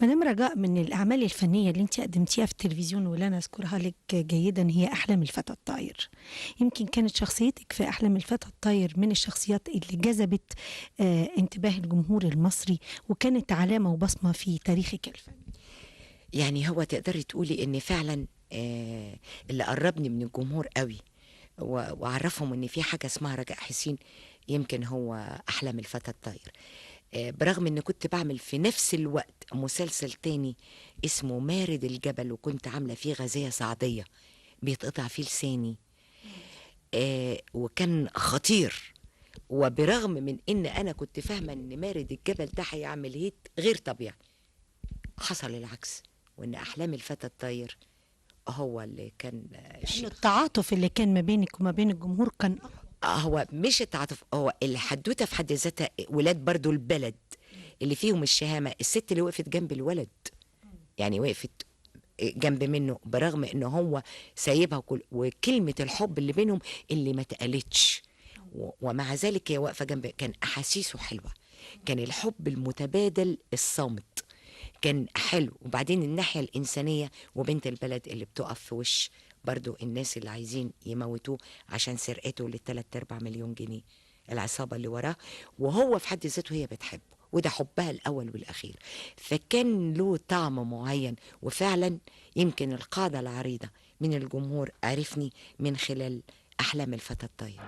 مدام رجاء، من الأعمال الفنية اللي أنتِ قدمتيها في التلفزيون واللي أنا أذكرها لِك جيدًا هي أحلام الفتى الطاير. يمكن كانت شخصيتِك في أحلام الفتى الطاير من الشخصيات اللي جذبت انتباه الجمهور المصري، وكانت علامة وبصمة في تاريخِك الفني. يعني هو تقدري تقولي إن فعلًا اللي قرّبني من الجمهور أوي وعرّفهم إن في حاجة اسمها رجاء حسين، يمكن هو أحلام الفتى الطاير. برغم إني كنت باعمل في نفس الوقت مسلسل تاني اسمه مارد الجبل، وكنت عاملة فيه غازية صعيدية بيتقطع فيه لساني، وكان خطير. وبرغم من إن أنا كنت فاهمة إن مارد الجبل ده هيعمل هيت غير طبيعي، حصل العكس، وإن أحلام الفتى الطاير هو اللي كان لأنه الشيخ. التعاطف اللي كان ما بينِك وما بين الجمهور كان أقوى. هو مش التعاطف، هو الحدوتة في حد ذاتها ولاد برضو البلد اللي فيهم الشهامة. الست اللي وقفت جنب الولد، يعني وقفت جنب منه برغم إنه هو سايبها، وكلمة الحب اللي بينهم اللي ما اتقالتش، ومع ذلك هي واقفة جنب. كان أحاسيسه حلوة، كان الحب المتبادل الصامت كان حلو. وبعدين الناحية الإنسانية وبنت البلد اللي بتقف في وش برضو الناس اللي عايزين يموتوه عشان سرقته ل3/4 مليون جنيه، العصابة اللي وراه، وهو في حد ذاته هي بتحبه، وده حبها الأول والأخير. فكان له طعم معين. وفعلا يمكن القاعدة العريضة من الجمهور عرفني من خلال أحلام الفتى الطاير.